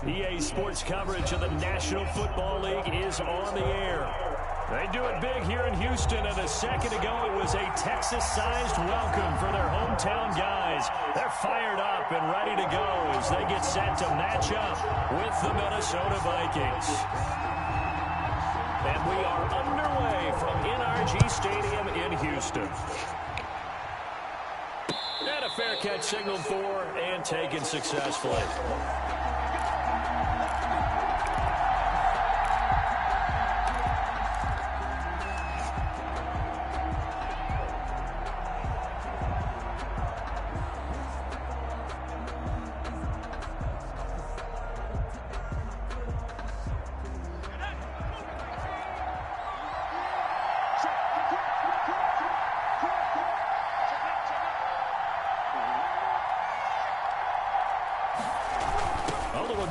EA Sports coverage of the National Football League is on the air. They do it big here in Houston, and a second ago it was a Texas-sized welcome for their hometown guys. They're fired up and ready to go as they get set to match up with the Minnesota Vikings. And we are underway from NRG Stadium in Houston. And a fair catch signaled for and taken successfully.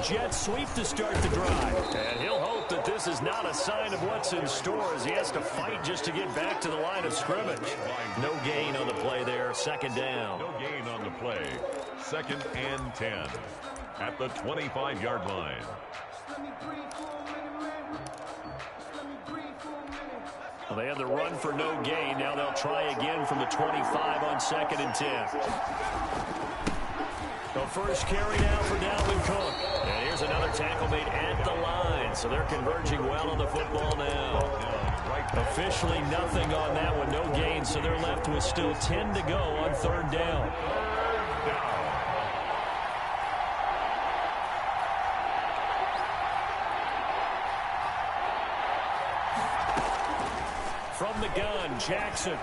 Jet sweep to start the drive. And he'll hope that this is not a sign of what's in store as he has to fight just to get back to the line of scrimmage. No gain on the play there. Second down. No gain on the play. 2nd and 10 at the 25-yard line. Well, they had the run for no gain. Now they'll try again from the 25 on 2nd and 10. The first carry now for Dalvin Cook. And here's another tackle made at the line. So they're converging well on the football now. Officially nothing on that one. No gain. So they're left with still 10 to go on 3rd down. From the gun, Jackson.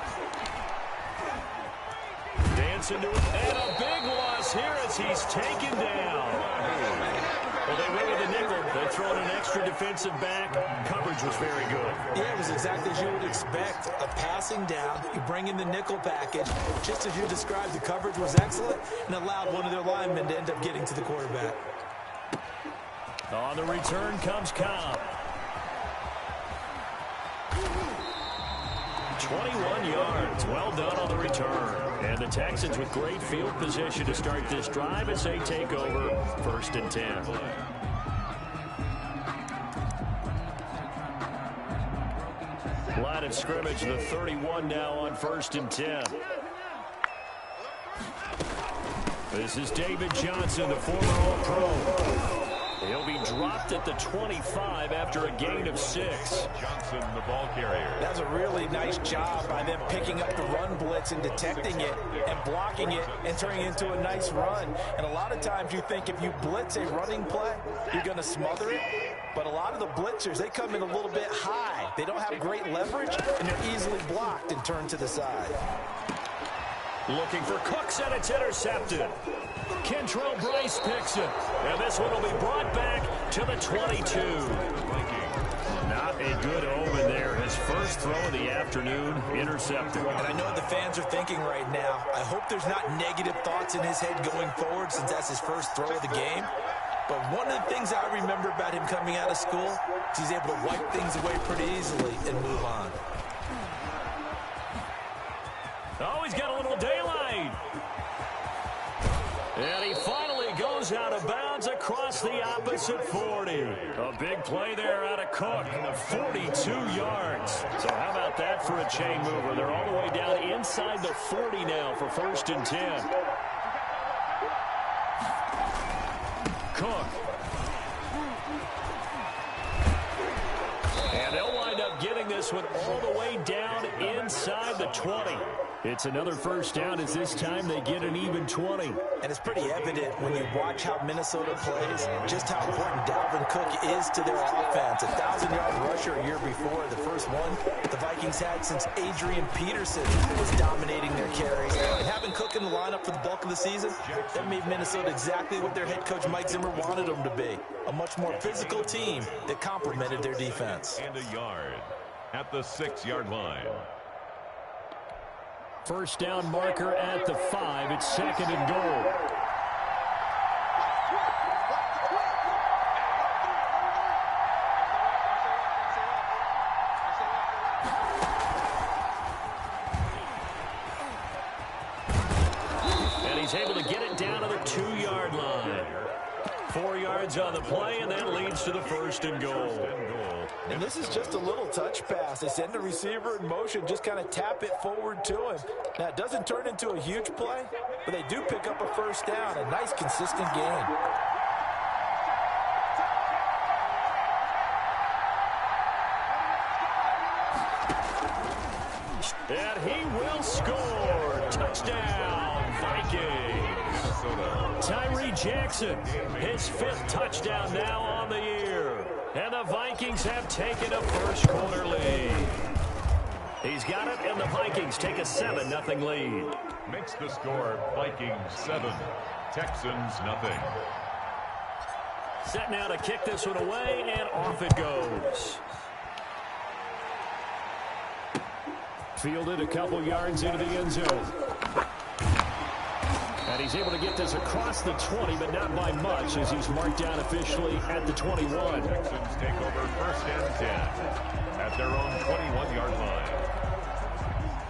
Dancing to it. And a big loss here as he's taken down. Well, they went with the nickel. They throw in an extra defensive back. Coverage was very good. Yeah, it was exactly as you would expect. A passing down. You bring in the nickel package. Just as you described, the coverage was excellent and allowed one of their linemen to end up getting to the quarterback. On the return comes Cobb. 21 yards. Well done on the return. And the Texans with great field position to start this drive as they take over 1st and 10. Line of scrimmage, the 31 now on 1st and 10. This is David Johnson, the former All-Pro. He'll be dropped at the 25 after a gain of 6. Johnson, the ball carrier. That's a really nice job by them picking up the run blitz and detecting it and blocking it and turning it into a nice run. And a lot of times you think if you blitz a running play, you're going to smother it. But a lot of the blitzers, they come in a little bit high. They don't have great leverage, and they're easily blocked and turned to the side. Looking for Cooks, and it's intercepted. Kentrell Bryce picks it. And this one will be brought back to the 22. Not a good omen there. His first throw of the afternoon intercepted. And I know what the fans are thinking right now. I hope there's not negative thoughts in his head going forward since that's his first throw of the game. But one of the things I remember about him coming out of school is he's able to wipe things away pretty easily and move on. Oh, he's got a little daylight. And he finally goes out of bounds across the opposite 40. A big play there out of Cook. 42 yards. So how about that for a chain mover? They're all the way down inside the 40 now for 1st and 10. Cook. And they'll wind up getting this one all the way down inside the 20. It's another first down as this time they get an even 20. And it's pretty evident when you watch how Minnesota plays, just how important Dalvin Cook is to their offense. 1,000-yard rusher a year before, the first one the Vikings had since Adrian Peterson was dominating their carries. And having Cook in the lineup for the bulk of the season, that made Minnesota exactly what their head coach Mike Zimmer wanted them to be. A much more physical team that complemented their defense. And a yard at the 6-yard line. First down marker at the 5. It's 2nd and goal. And he's able to get it down to the 2-yard line. 4 yards on the play, and that leads to the 1st and goal. And this is just a little touch pass. They send the receiver in motion, just kind of tap it forward to him. Now, it doesn't turn into a huge play, but they do pick up a 1st down, a nice, consistent gain. And he will score. Touchdown, Vikings. Tyree Jackson, his 5th touchdown now on the year. And the Vikings have taken a first-quarter lead. He's got it, and the Vikings take a 7-0 lead. Makes the score Vikings 7, Texans nothing. Set now to kick this one away, and off it goes. Fielded a couple yards into the end zone. And he's able to get this across the 20, but not by much, as he's marked down officially at the 21. Texans take over 1st and 10 at their own 21-yard line.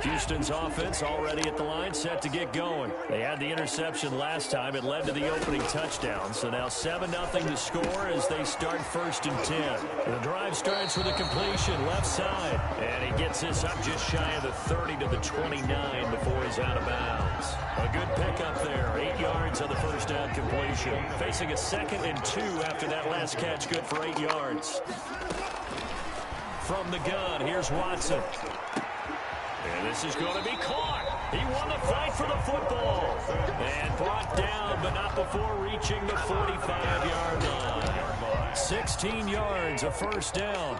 Houston's offense already at the line, set to get going. They had the interception last time. It led to the opening touchdown. So now 7-0 to score as they start 1st and 10. The drive starts with a completion left side. And he gets this up just shy of the 30 to the 29 before he's out of bounds. A good pickup there. 8 yards on the 1st down completion. Facing a 2nd and 2 after that last catch. Good for 8 yards. From the gun, here's Watson. And this is going to be caught. He won the fight for the football. And brought down, but not before reaching the 45-yard line. 16 yards, a 1st down.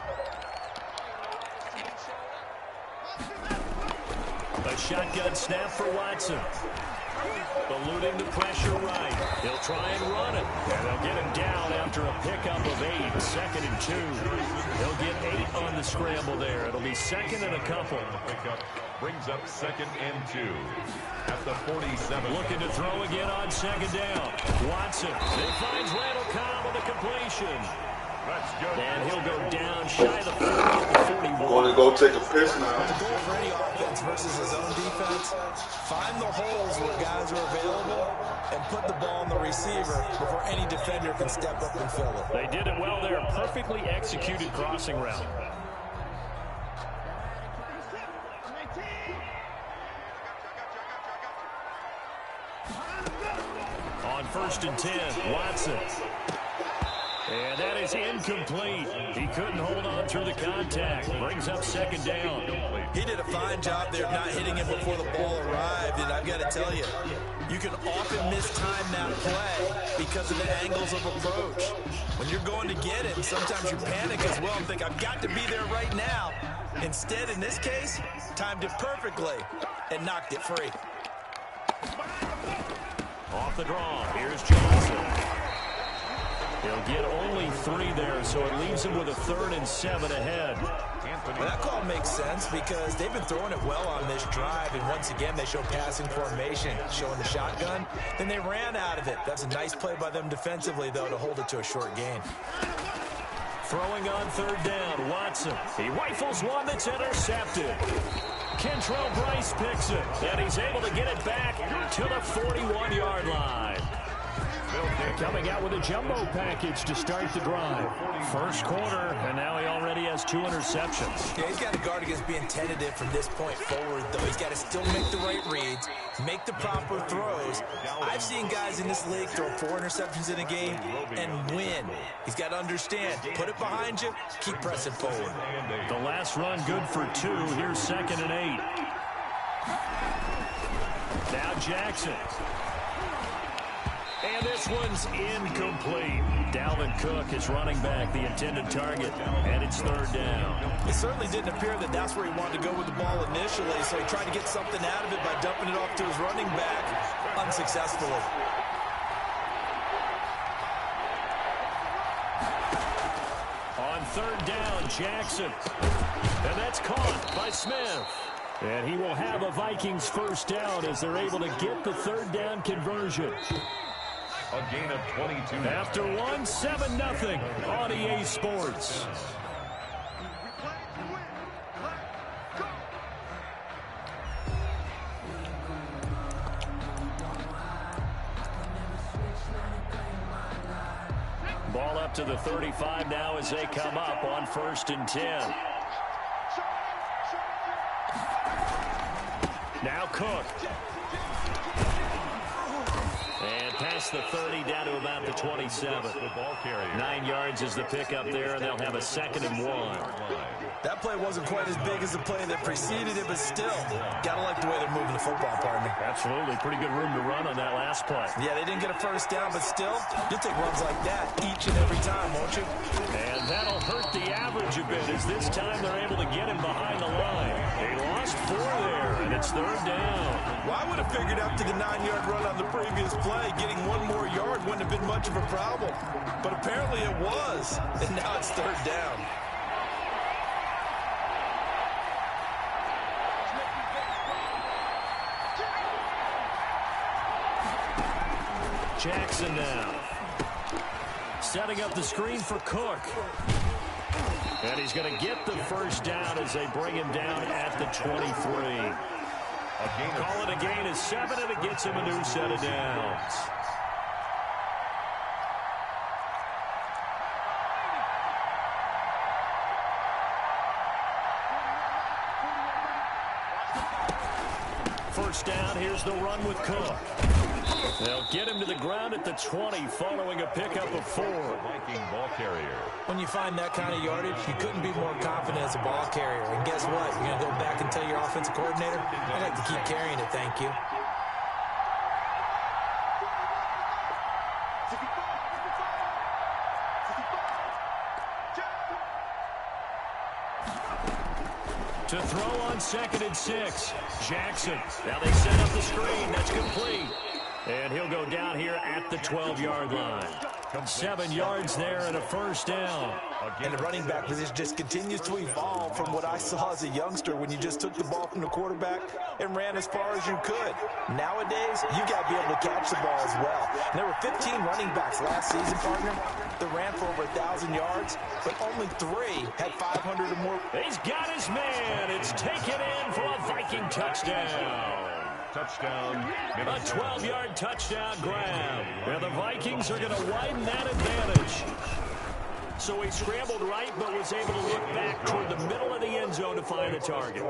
A shotgun snap for Watson. Eluding the pressure right. He'll try and run it. And they'll get him down after a pickup of 8. 2nd and 2. He'll get 8 on the scramble there. It'll be 2nd and a couple. Pickup brings up 2nd and 2 at the 47. Looking to throw again on 2nd down. Watson. He finds Randall Cobb with a completion. That's good. And he'll go down shy of the 40 at the 41. Want to go take a piss now. The goal for any offense versus his own defense, find the holes where guys are available and put the ball on the receiver before any defender can step up and fill it. They did it well there. Perfectly executed crossing route. On 1st and 10, Watson. And that is incomplete. He couldn't hold on through the contact. Brings up 2nd down. He did a fine job there not hitting him before the ball arrived. And I've got to tell you, you can often mistime that play because of the angles of approach. When you're going to get it, sometimes you panic as well and think, I've got to be there right now. Instead, in this case, timed it perfectly and knocked it free. Off the draw, here's Johnson. He'll get only 3 there, so it leaves him with a 3rd and 7 ahead. Well, that call makes sense because they've been throwing it well on this drive, and once again, they show passing formation, showing the shotgun. Then they ran out of it. That's a nice play by them defensively, though, to hold it to a short gain. Throwing on 3rd down, Watson. He rifles one that's intercepted. Kentrell Bryce picks it, and he's able to get it back to the 41-yard line. Coming out with a jumbo package to start the drive. 1st quarter, and now he already has 2 interceptions. Yeah, he's got to guard against being tentative from this point forward, though. He's got to still make the right reads, make the proper throws. I've seen guys in this league throw 4 interceptions in a game and win. He's got to understand, put it behind you, keep pressing forward. The last run good for 2. Here's 2nd and 8. Now Jackson. And this one's incomplete. Dalvin Cook is running back, the intended target, and it's 3rd down. It certainly didn't appear that that's where he wanted to go with the ball initially, so he tried to get something out of it by dumping it off to his running back unsuccessfully. On 3rd down, Jackson. And that's caught by Smith. And he will have a Vikings 1st down as they're able to get the 3rd down conversion. A gain of 22. After 1, 7-0 on EA Sports. Ball up to the 35 now as they come up on 1st and 10. Now Cook. And past the 30 down to about the 27. 9 yards is the pickup there, and they'll have a 2nd and 1. That play wasn't quite as big as the play that preceded it, but still, gotta like the way they're moving the football, partner. Absolutely. Pretty good room to run on that last play. Yeah, they didn't get a 1st down, but still, you'll take runs like that each and every time, won't you? And that'll hurt the average a bit as this time they're able to get him behind the line. They lost 4 there, and it's 3rd down. Well, I would have figured after the 9-yard run on the previous play, getting 1 more yard wouldn't have been much of a problem. But apparently it was, and now it's 3rd down. Jackson now. Setting up the screen for Cook. And he's going to get the 1st down as they bring him down at the 23. Call it a gain of 7, and it gets him a new set of downs. First down, here's the run with Cook. They'll get him to the ground at the 20 following a pickup of 4. Viking ball carrier. When you find that kind of yardage, you couldn't be more confident as a ball carrier. And guess what? You're going to go back and tell your offensive coordinator, I'd like to keep carrying it, thank you. To throw on 2nd and 6. Jackson. Now they set up the screen. That's complete. And he'll go down here at the 12-yard line. 7 yards there and a 1st down. And the running back position just continues to evolve from what I saw as a youngster when you just took the ball from the quarterback and ran as far as you could. Nowadays, you got to be able to catch the ball as well. And there were 15 running backs last season, partner, that ran for over 1,000 yards, but only 3 had 500 or more. He's got his man. It's taken in for a Viking touchdown. Touchdown. A 12-yard touchdown grab. Now the Vikings are going to widen that advantage. So he scrambled right, but was able to look back toward the middle of the end zone to find a target.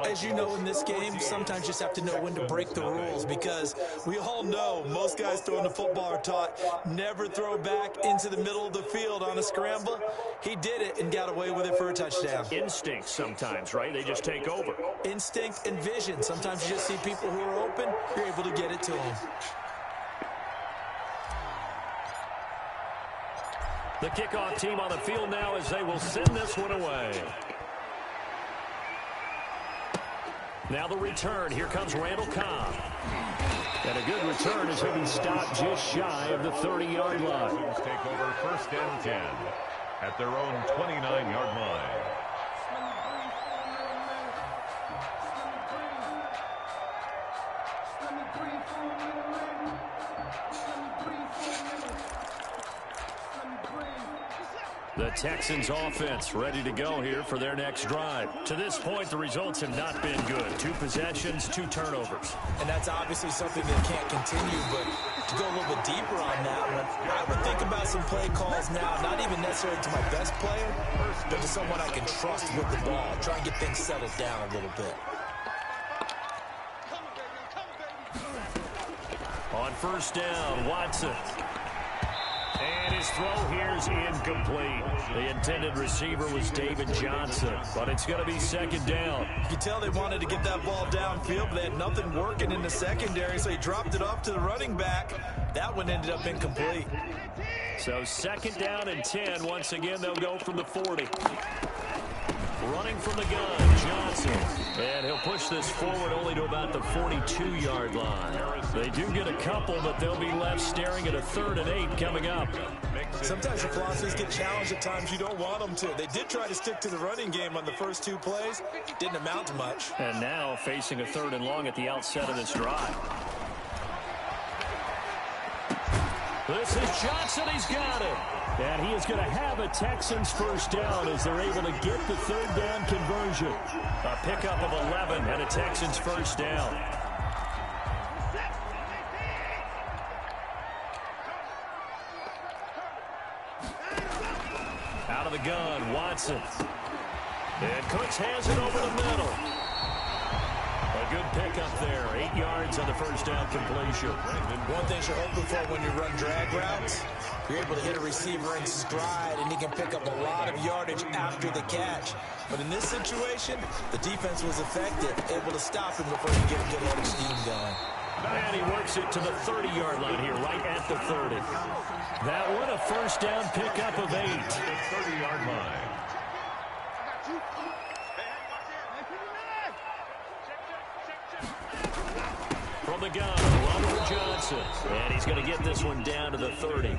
As you know in this game, sometimes you just have to know when to break the rules, because we all know most guys throwing the football are taught never throw back into the middle of the field on a scramble. He did it and got away with it for a touchdown. Instinct sometimes, right? They just take over. Instinct and vision. Sometimes you just see people who are open, you're able to get it to them. The kickoff team on the field now as they will send this one away. Now the return. Here comes Randall Cobb. And a good return as he'll be stopped just shy of the 30-yard line. Take over 1st and 10 at their own 29-yard line. The Texans offense ready to go here for their next drive. To this point, the results have not been good. 2 possessions, 2 turnovers. And that's obviously something that can't continue, but to go a little bit deeper on that one, I would think about some play calls now, not even necessarily to my best player, but to someone I can trust with the ball. Try and get things settled down a little bit. On 1st down, Watson. And his throw here is incomplete. The intended receiver was David Johnson, but it's going to be 2nd down. You can tell they wanted to get that ball downfield, but they had nothing working in the secondary, so he dropped it off to the running back. That one ended up incomplete. So 2nd down and 10. Once again, they'll go from the 40. Running from the gun, Johnson. And he'll push this forward only to about the 42-yard line. They do get a couple, but they'll be left staring at a 3rd and 8 coming up. Sometimes your philosophies get challenged at times you don't want them to. They did try to stick to the running game on the first 2 plays. Didn't amount to much. And now facing a 3rd and long at the outset of this drive. This is Johnson. He's got it. And he is going to have a Texans 1st down as they're able to get the 3rd down conversion. A pickup of 11 and a Texans 1st down. Out of the gun, Watson. And Cooks has it over the middle. A good pickup there. 8 yards on the first down completion. One thing you're hoping for when you run drag routes, you're able to hit a receiver in stride, and he can pick up a lot of yardage after the catch. But in this situation, the defense was effective, able to stop him before he get a good head of steam going. And he works it to the 30-yard line here, right at the 30. That one, a first down pickup of 8. 30-yard line. From the gun, Robert Johnson. And he's going to get this one down to the 30.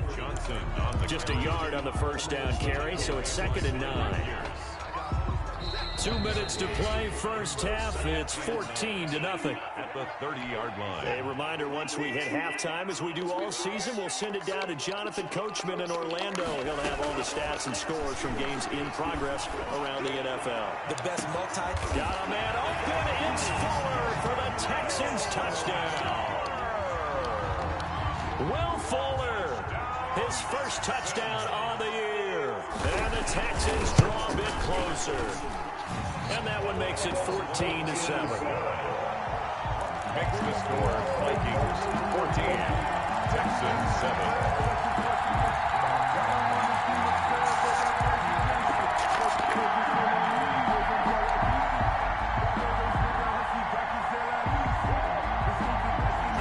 Just a yard on the first down carry, so it's 2nd and 9. 2 minutes to play, first half. It's 14-0. At the 30-yard line. A reminder, once we hit halftime, as we do all season, we'll send it down to Jonathan Coachman in Orlando. He'll have all the stats and scores from games in progress around the NFL. The best multi... Got a man open. It's Fuller for the Texans touchdown. Will Fuller, his first touchdown on the year. And the Texans draw a bit closer. And that one makes it 14-7. Makes the score Vikings 14, Texans 7.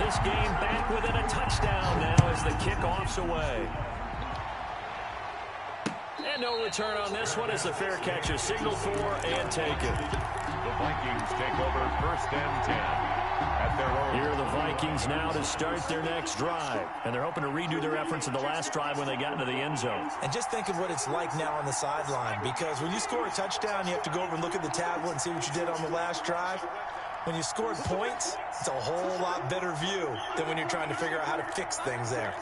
This game back within a touchdown now as the kickoff's away. And no return on this one as the fair catch is signaled for and taken. The Vikings take over 1st and 10 at their own. Here are the Vikings now to start their next drive. And they're hoping to redo their efforts in the last drive when they got into the end zone. And just think of what it's like now on the sideline, because when you score a touchdown, you have to go over and look at the tablet and see what you did on the last drive. When you scored points, it's a whole lot better view than when you're trying to figure out how to fix things there.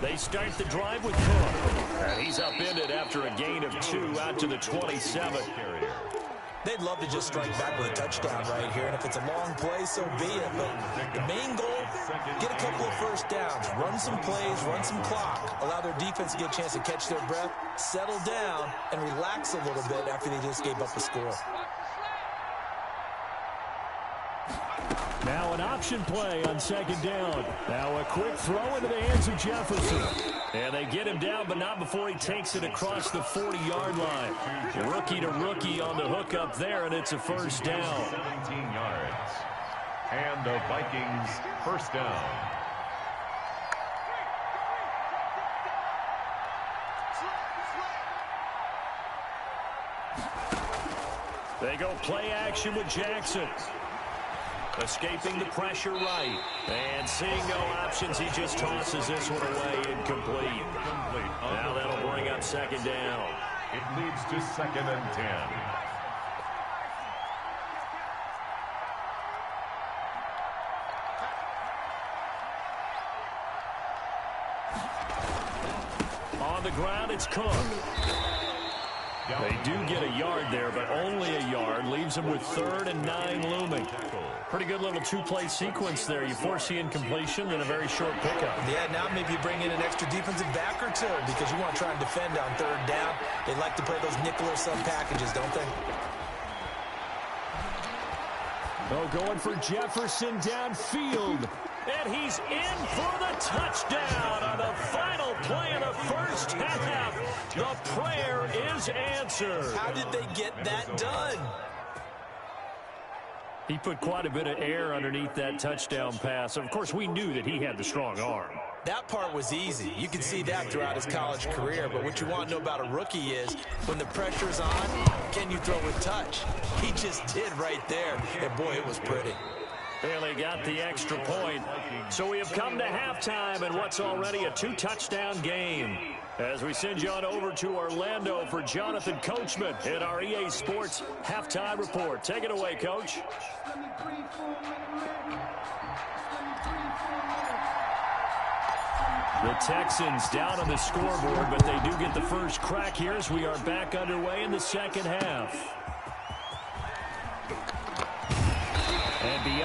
They start the drive with Cook. And he's upended after a gain of 2 out to the 27. They'd love to just strike back with a touchdown right here, and if it's a long play, so be it. But the main goal, get a couple of first downs, run some plays, run some clock, allow their defense to get a chance to catch their breath, settle down, and relax a little bit after they just gave up a score. Now an option play on 2nd down. Now a quick throw into the hands of Jefferson. And they get him down, but not before he takes it across the 40-yard line. Rookie to rookie on the hook up there, and it's a first down. 17 yards. And the Vikings first down. They go play action with Jackson. Escaping the pressure right. And seeing no options, he just tosses this one away incomplete. Now that'll bring up 2nd down. It leads to 2nd and 10. On the ground, it's Cook. They do get a yard there, but only a yard. Leaves them with 3rd and 9 looming. Pretty good little 2-play sequence there. You force the incompletion, then a very short pickup. Yeah, now maybe you bring in an extra defensive back or 2 because you want to try and defend on 3rd down. They like to play those nickel or sub packages, don't they? Oh, going for Jefferson downfield. And he's in for the touchdown on the final play of the first half. The prayer is answered. How did they get that done? He put quite a bit of air underneath that touchdown pass. Of course, we knew that he had the strong arm. That part was easy. You can see that throughout his college career. But what you want to know about a rookie is when the pressure's on, can you throw with touch? He just did right there. And, boy, it was pretty. They got the extra point. So we have come to halftime in what's already a 2-touchdown game. As we send you on over to Orlando for Jonathan Coachman in our EA Sports Halftime Report. Take it away, Coach. The Texans down on the scoreboard, but they do get the first crack here as we are back underway in the second half.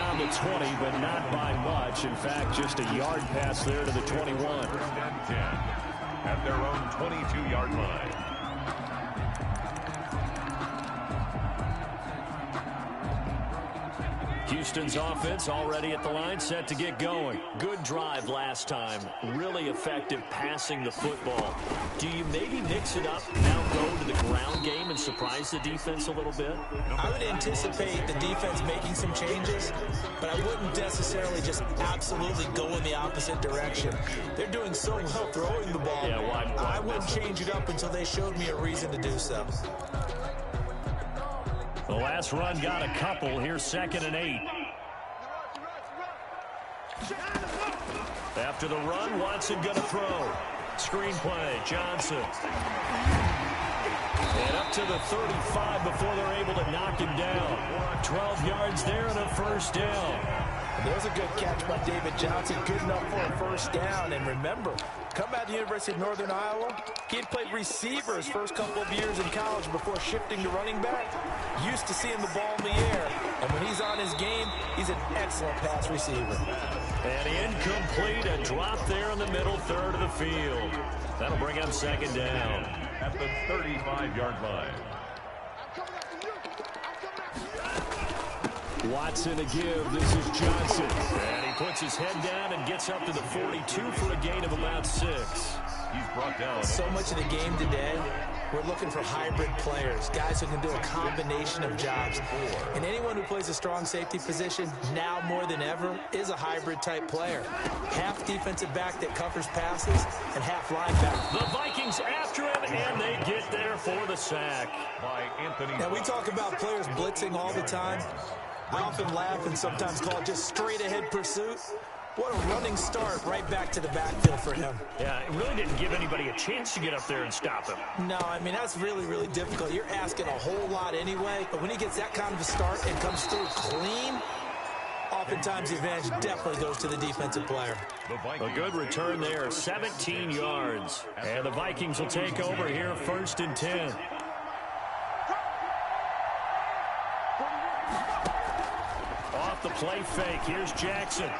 around the 20, but not by much. In fact, just a yard pass there to the 21. 1st and 10 at their own 22-yard line. Houston's offense already at the line, set to get going. Good drive last time. Really effective passing the football. Do you maybe mix it up, now go to the ground game and surprise the defense a little bit? I would anticipate the defense making some changes, but I wouldn't necessarily just absolutely go in the opposite direction. They're doing so well throwing the ball. Yeah, why I wouldn't change it up until they showed me a reason to do so. The last run got a couple. Here's 2nd and 8. After the run, Watson going to throw. Screen play, Johnson. And up to the 35 before they're able to knock him down. 12 yards there and a 1st down. There's a good catch by David Johnson, good enough for a 1st down. And remember, come out of the University of Northern Iowa, he had played receiver his first couple of years in college before shifting to running back. Used to seeing the ball in the air. And when he's on his game, he's an excellent pass receiver. And incomplete, a drop there in the middle third of the field. That'll bring up 2nd down. At the 35-yard line. Watson a give. This is Johnson. And he puts his head down and gets up to the 42 for a gain of about 6. He's brought down. So much of the game today, we're looking for hybrid players, guys who can do a combination of jobs. And anyone who plays a strong safety position, now more than ever, is a hybrid type player. Half defensive back that covers passes and half linebacker. The Vikings after him, and they get there for the sack. By Anthony. Now, we talk about players blitzing all the time. I often laugh and sometimes call it just straight-ahead pursuit. What a running start right back to the backfield for him. Yeah, it really didn't give anybody a chance to get up there and stop him. No, I mean, that's really, really difficult. You're asking a whole lot anyway, but when he gets that kind of a start and comes through clean, oftentimes the advantage definitely goes to the defensive player. A good return there, 17 yards. And the Vikings will take over here, 1st and 10. Off the play fake, here's Jackson.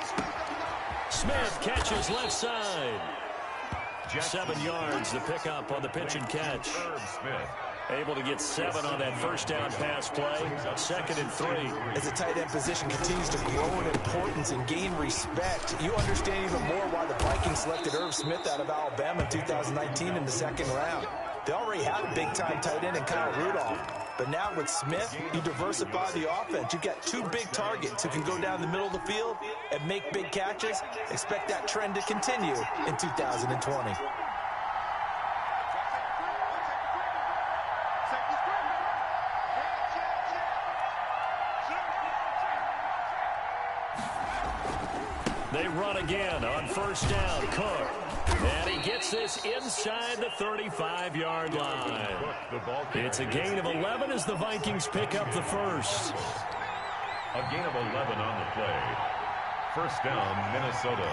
Smith catches left side. 7 yards, the pickup on the pitch and catch. Able to get 7 on that 1st down pass play. 2nd and 3. As the tight end position continues to grow in importance and gain respect, you understand even more why the Vikings selected Irv Smith out of Alabama in 2019 in the 2nd round. They already had a big-time tight end in Kyle Rudolph. But now with Smith, you diversify the offense. You've got 2 big targets who can go down the middle of the field and make big catches. Expect that trend to continue in 2020. They run again on 1st down. Cook. And he gets this inside the 35-yard line. It's a gain of 11 as the Vikings pick up the 1st. A gain of 11 on the play. 1st down, Minnesota.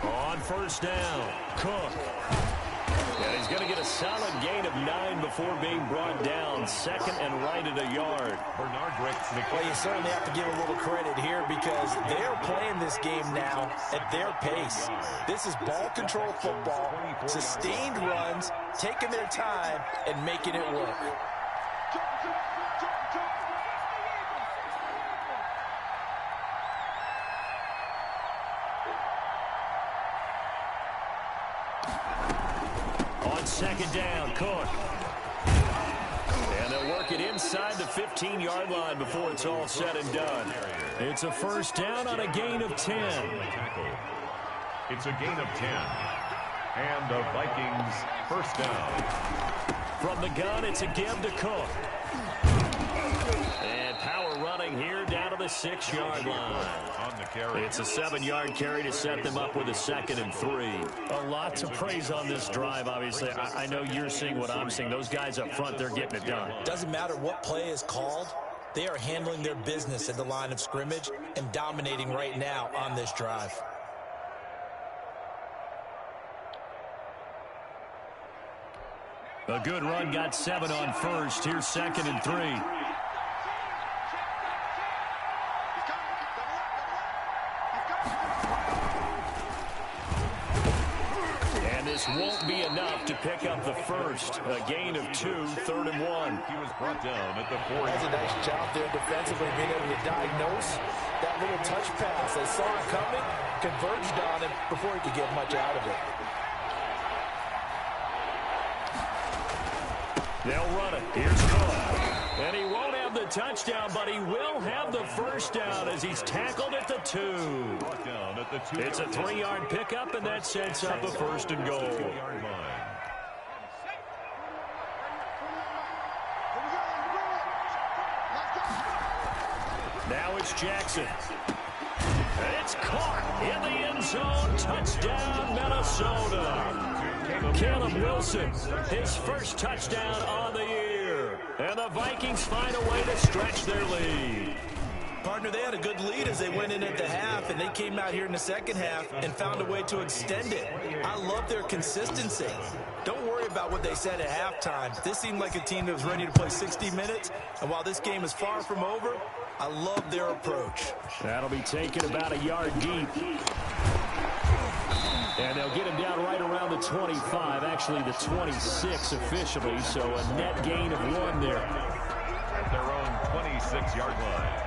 On 1st down, Cook. And he's going to get a solid gain of 9 before being brought down. 2nd and right at a yard. Bernard breaks the Well, you certainly have to give a little credit here because they're playing this game now at their pace. This is ball control football, sustained runs, taking their time, and making it work. On 2nd down, Cook. And they'll work it inside the 15-yard line before it's all said and done. It's a 1st down on a gain of 10. It's a gain of 10. And the Vikings 1st down. From the gun, it's a give to Cook. And power running here down to the 6-yard line. On the carry. It's a 7-yard carry to set them up with a 2nd and 3. A lot to praise on this drive, obviously. I know you're seeing what I'm seeing. Those guys up front, they're getting it done. Doesn't matter what play is called. They are handling their business at the line of scrimmage and dominating right now on this drive. A good run got 7 on 1st. Here's 2nd and 3. this won't be enough to pick up the first. A gain of 2, 3rd and 1. He was brought down at the 40. That's a nice job there defensively, being able to diagnose that little touch pass. They saw it coming, converged on it before he could get much out of it. They'll run it. Here's Cook. And he won't have the touchdown, but he will have the first down as he's tackled at the 2. It's a 3-yard pickup, and that sets up a 1st and goal. Now it's Jackson. It's caught in the end zone. Touchdown, Minnesota. Caleb Wilson, his first touchdown on the year. And the Vikings find a way to stretch their lead. Partner, they had a good lead as they went in at the half, and they came out here in the second half and found a way to extend it. I love their consistency. Don't worry about what they said at halftime. This seemed like a team that was ready to play 60 minutes, and while this game is far from over, I love their approach. That'll be taken about a yard deep. And they'll get him down right around the 25, actually the 26 officially, so a net gain of 1 there. At their own 26-yard line.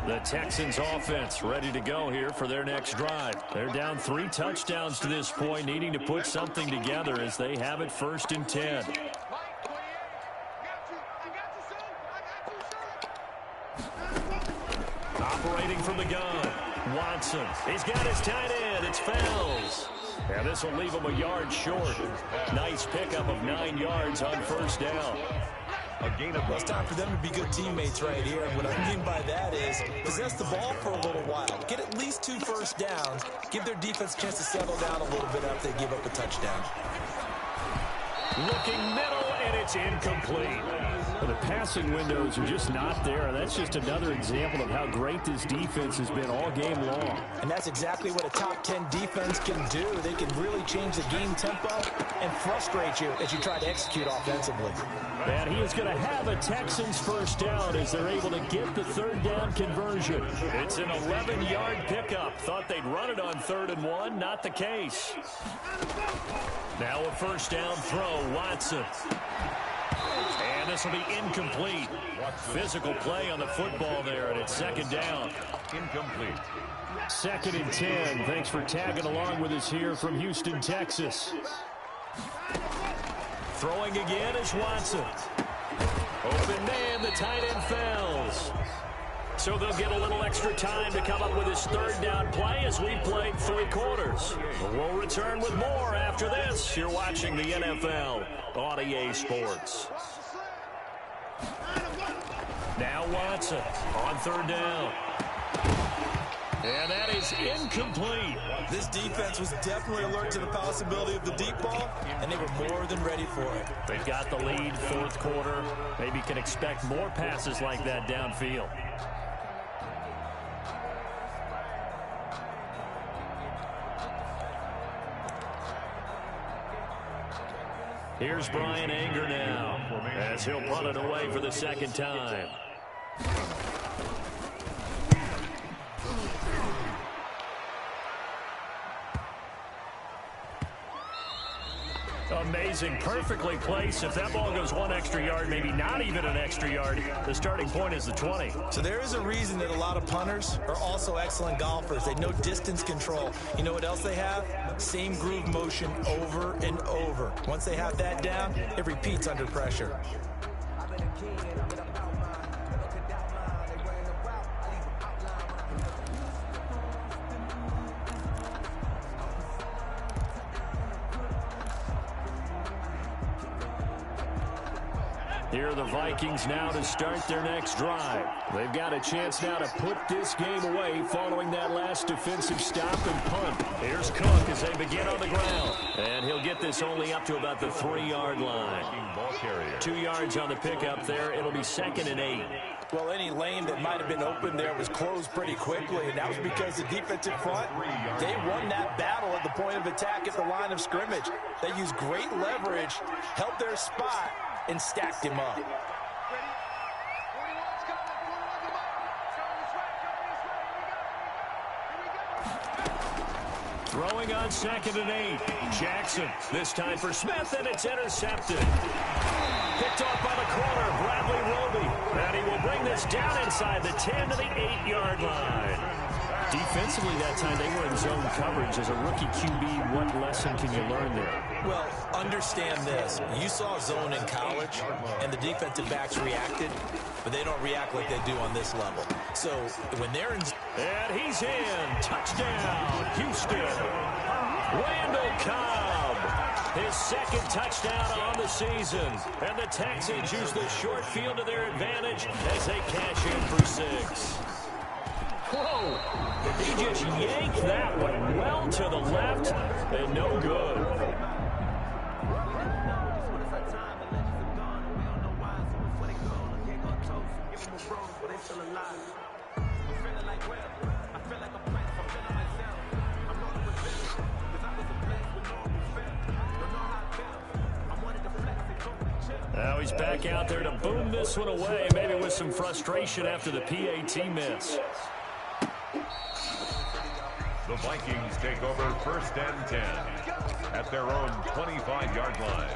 The Texans offense ready to go here for their next drive. They're down 3 touchdowns to this point, needing to put something together as they have it 1st and 10. Operating from the gun, Watson. He's got his tight end. It's Fells. And this will leave him a yard short. Nice pickup of 9 yards on 1st down. A gain of It's time for them to be good teammates right here. What I mean by that is possess the ball for a little while. Get at least 2 first downs. Give their defense a chance to settle down a little bit after they give up a touchdown. Looking middle, and it's incomplete. The passing windows are just not there. That's just another example of how great this defense has been all game long. And that's exactly what a top 10 defense can do. They can really change the game tempo and frustrate you as you try to execute offensively. And he is going to have a Texans first down as they're able to get the 3rd down conversion. It's an 11-yard pickup. Thought they'd run it on 3rd and 1. Not the case. Now a 1st down throw, Watson. And this will be incomplete. Physical play on the football there, and it's 2nd down. incomplete. 2nd and 10. Thanks for tagging along with us here from Houston, Texas. Throwing again is Watson. Open man, the tight end Fells. So they'll get a little extra time to come up with his 3rd down play as we played 3 quarters. We'll return with more after this. You're watching the NFL on EA Sports. Now Watson on 3rd down. And that is incomplete. This defense was definitely alert to the possibility of the deep ball, and they were more than ready for it. They've got the lead, 4th quarter. Maybe can expect more passes like that downfield. Here's Brian Anger now as he'll punt it away for the 2nd time. Amazing, perfectly placed. If that ball goes 1 extra yard, maybe not even an extra yard, the starting point is the 20. So there is a reason that a lot of punters are also excellent golfers. They know distance control. You know what else they have? Same groove motion over and over. Once they have that down, it repeats under pressure. Here are the Vikings now to start their next drive. They've got a chance now to put this game away following that last defensive stop and punt. Here's Cook as they begin on the ground. And he'll get this only up to about the 3-yard line. 2 yards on the pickup there. It'll be 2nd and 8. Well, any lane that might have been open there was closed pretty quickly, and that was because the defensive front, they won that battle at the point of attack at the line of scrimmage. They used great leverage, held their spot, and stacked him up. Throwing on 2nd and 8. Jackson, this time for Smith, and it's intercepted. Picked off by the corner, Bradley Roby. And he will bring this down inside the 10 to the 8-yard line. Defensively that time, they were in zone coverage. As a rookie QB, what lesson can you learn there? Well, understand this. You saw zone in college, and the defensive backs reacted, but they don't react like they do on this level. So when they're in... And he's in. Touchdown, Houston. Randall Cobb, his 2nd touchdown on the season. And the Texans use the short field to their advantage as they cash in for 6. Whoa! He just yanked that one well to the left, and no good. Now he's back out there to boom this one away, maybe with some frustration after the PAT miss. The Vikings take over 1st and 10 at their own 25-yard line.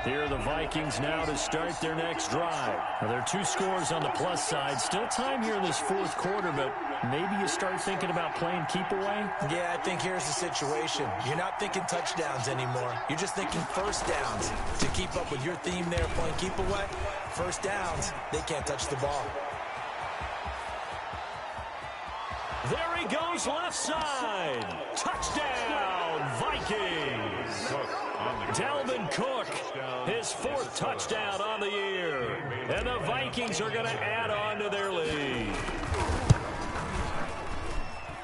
Here are the Vikings now to start their next drive. Now, there are 2 scores on the plus side. Still time here in this 4th quarter, but maybe you start thinking about playing keep away? Yeah, I think here's the situation. You're not thinking touchdowns anymore. You're just thinking first downs. To keep up with your theme there, playing keep away, first downs, they can't touch the ball. There he goes left side. Touchdown, Vikings. Dalvin Cook, his 4th touchdown on the year. And the Vikings are going to add on to their lead.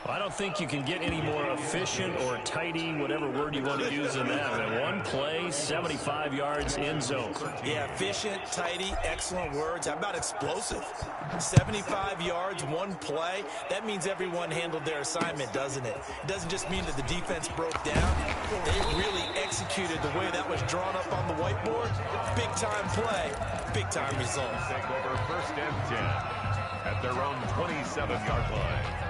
I don't think you can get any more efficient or tidy, whatever word you want to use in that. I mean, 1 play, 75 yards in zone. Yeah, efficient, tidy, excellent words. How about explosive? 75 yards, 1 play. That means everyone handled their assignment, doesn't it? It doesn't just mean that the defense broke down. They really executed the way that was drawn up on the whiteboard. Big-time play, big-time result. Take over 1st and 10 at their own 27-yard line.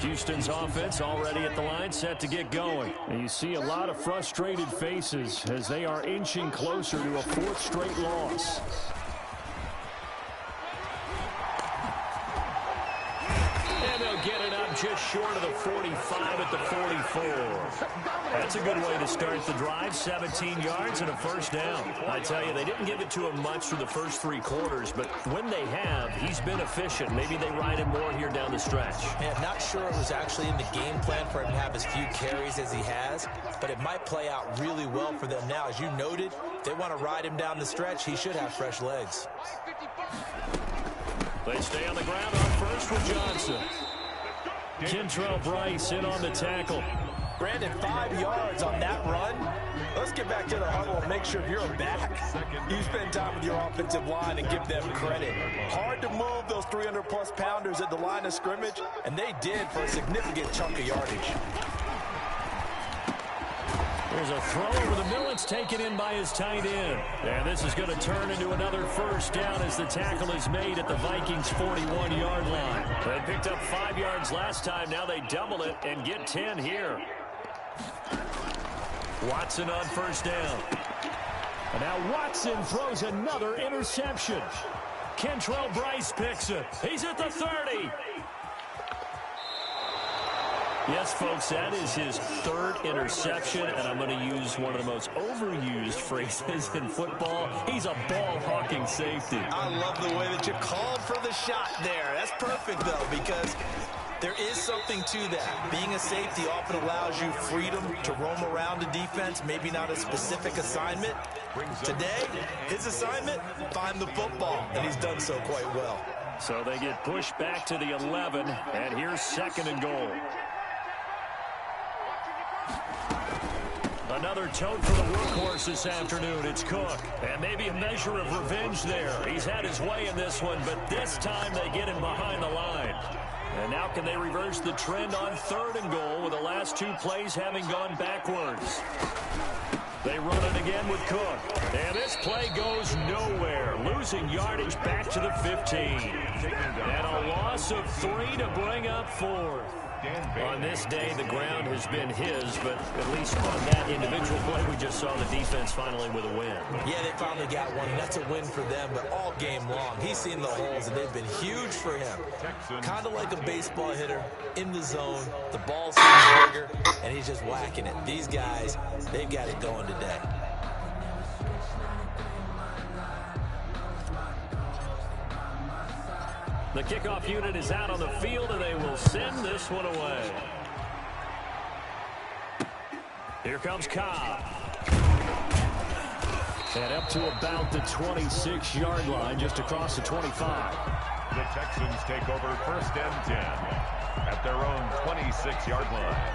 Houston's offense already at the line, set to get going. And you see a lot of frustrated faces as they are inching closer to a 4th straight loss. And they'll get it up just short of the 45 at the 44. That's a good way to start the drive. 17 yards and a 1st down. I tell you, they didn't give it to him much through the first 3 quarters, but when they have, he's been efficient. Maybe they ride him more here down the stretch. Yeah, not sure it was actually in the game plan for him to have as few carries as he has, but it might play out really well for them now. As you noted, if they want to ride him down the stretch, he should have fresh legs. They stay on the ground on first with Johnson. Kentrell Bryce in on the tackle. Brandon, 5 yards on that run. Let's get back to the huddle and make sure if you're a back, you spend time with your offensive line and give them credit. Hard to move those 300-plus pounders at the line of scrimmage, and they did for a significant chunk of yardage. There's a throw over the middle. It's taken in by his tight end. And this is going to turn into another 1st down as the tackle is made at the Vikings' 41-yard line. They picked up 5 yards last time. Now they double it and get 10 here. Watson on 1st down. And now Watson throws another interception. Kentrell Bryce picks it. He's at the 30. Yes, folks, that is his 3rd interception, and I'm going to use one of the most overused phrases in football. He's a ball-hawking safety. I love the way that you called for the shot there. That's perfect, though, because there is something to that. Being a safety often allows you freedom to roam around the defense, maybe not a specific assignment. Today, his assignment, find the football, and he's done so quite well. So they get pushed back to the 11, and here's 2nd and goal. Another tote for the workhorse this afternoon. It's Cook. And maybe a measure of revenge there. He's had his way in this one, but this time they get him behind the line. And now can they reverse the trend on 3rd and goal with the last 2 plays having gone backwards? They run it again with Cook. And this play goes nowhere. Losing yardage back to the 15. And a loss of 3 to bring up 4. On this day, the ground has been his, but at least on that individual play, we just saw the defense finally with a win. Yeah, they finally got one, and that's a win for them, but all game long, he's seen the holes, and they've been huge for him. Kind of like a baseball hitter in the zone. The ball seems bigger, and he's just whacking it. These guys, they've got it going today. The kickoff unit is out on the field, and they will send this one away. Here comes Cobb. And up to about the 26-yard line, just across the 25. The Texans take over 1st and 10 at their own 26-yard line.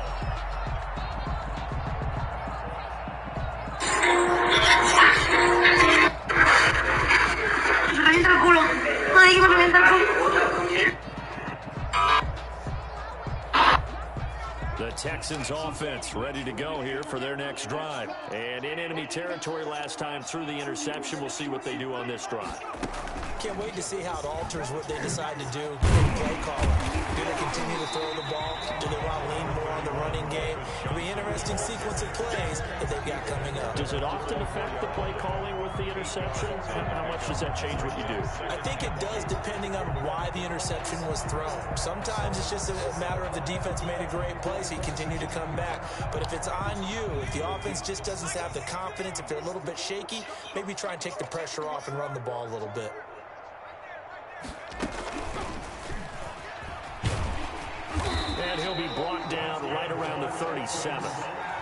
The Texans offense ready to go here for their next drive. And in enemy territory last time through the interception. We'll see what they do on this drive. Can't wait to see how it alters what they decide to do in play calling. Do they continue to throw the ball? Do they want to lean more on the running game? It'll be an interesting sequence of plays that they've got coming up. Does it often affect the play calling with the interception? How much does that change what you do? I think it does, depending on why the interception was thrown. Sometimes it's just a matter of the defense made a great play, so you continue to come back. But if it's on you, if the offense just doesn't have the confidence, if they're a little bit shaky, maybe try and take the pressure off and run the ball a little bit. And he'll be brought down right around the 37.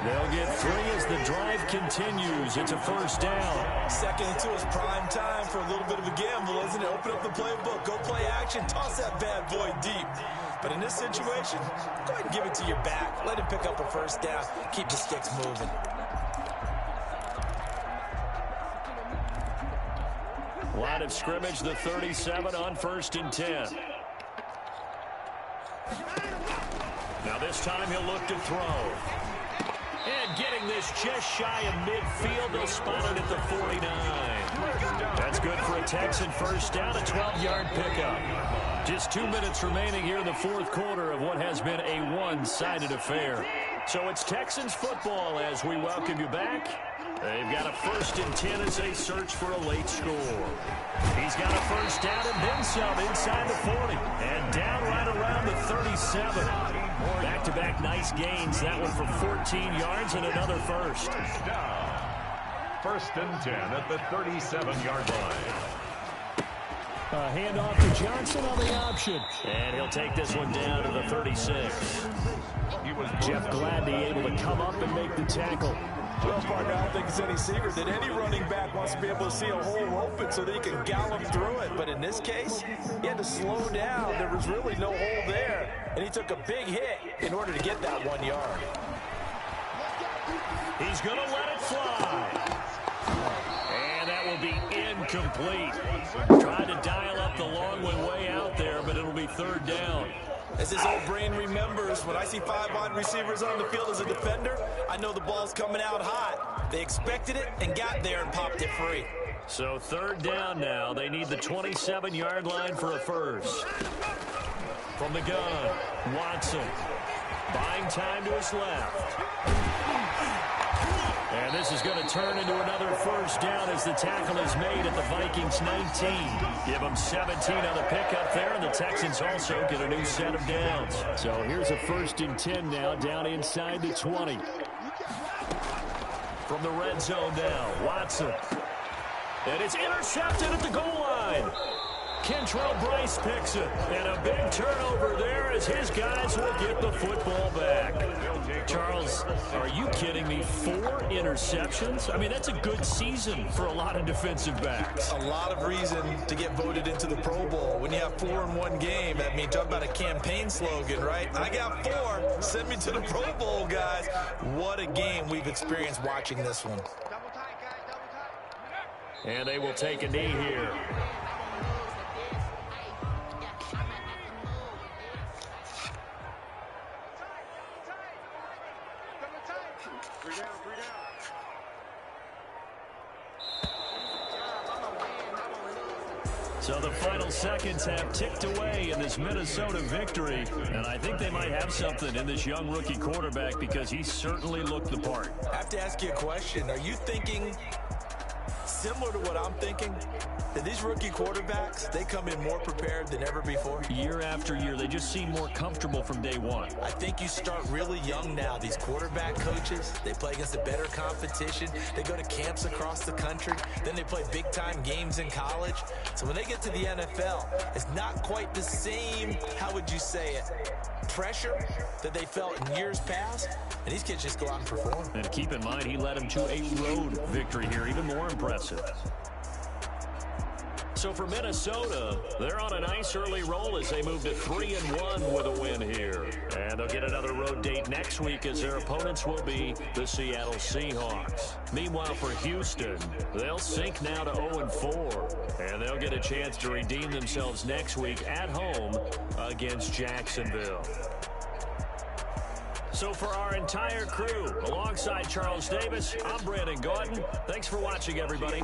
They'll get 3 as the drive continues. It's a 1st down. Second and 2 is prime time for a little bit of a gamble, isn't it? Open up the playbook, go play action, toss that bad boy deep. But in this situation, go ahead and give it to your back. Let him pick up a 1st down. Keep the sticks moving. Line of scrimmage, the 37 on 1st and 10. Now this time he'll look to throw. And getting this just shy of midfield, they'll spot it at the 49. That's good for a Texan 1st down, a 12-yard pickup. Just 2 minutes remaining here in the 4th quarter of what has been a one-sided affair. So it's Texans football as we welcome you back. They've got a 1st and 10 as they search for a late score. He's got a 1st down and then some inside the 40. And down right around the 37. Back-to-back nice gains. That one for 14 yards and another 1st. 1st and 10 at the 37-yard line. A handoff to Johnson on the option. And he'll take this one down to the 36. Jeff Gladney able to come up and make the tackle. Well, partner, I don't think it's any secret that any running back wants to be able to see a hole open so that he can gallop through it. But in this case, he had to slow down. There was really no hole there. And he took a big hit in order to get that 1 yard. He's going to let it fly. And that will be incomplete. Tried to dial up the long one way out there, but it'll be 3rd down. As his old brain remembers, when I see 5 wide receivers on the field as a defender, I know the ball's coming out hot. They expected it and got there and popped it free. So 3rd down now. They need the 27-yard line for a 1st. From the gun, Watson. Buying time to his left. And this is going to turn into another 1st down as the tackle is made at the Vikings 19. Give them 17 on the pickup there, and the Texans also get a new set of downs. So here's a 1st and 10 now, down inside the 20. From the red zone now, Watson. And it's intercepted at the goal line. Kentrell Bryce picks it, and a big turnover there as his guys will get the football back. Charles, are you kidding me? 4 interceptions? I mean, that's a good season for a lot of defensive backs. A lot of reason to get voted into the Pro Bowl. When you have 4 in one game, I mean, talk about a campaign slogan, right? I got 4. Send me to the Pro Bowl, guys. What a game we've experienced watching this one. And they will take a knee here. So the final seconds have ticked away in this Minnesota victory, and I think they might have something in this young rookie quarterback because he certainly looked the part. I have to ask you a question. Are you thinking similar to what I'm thinking? That these rookie quarterbacks, they come in more prepared than ever before? Year after year, they just seem more comfortable from day one. I think you start really young now. These quarterback coaches, they play against a better competition. They go to camps across the country. Then they play big-time games in college. So when they get to the NFL, it's not quite the same, how would you say it, pressure that they felt in years past. And these kids just go out and perform. And keep in mind, he led them to a road victory here, even more impressive. So for Minnesota, they're on a nice early roll as they move to 3-1 with a win here. And they'll get another road date next week as their opponents will be the Seattle Seahawks. Meanwhile, for Houston, they'll sink now to 0-4. And they'll get a chance to redeem themselves next week at home against Jacksonville. So for our entire crew, alongside Charles Davis, I'm Brandon Gordon. Thanks for watching, everybody.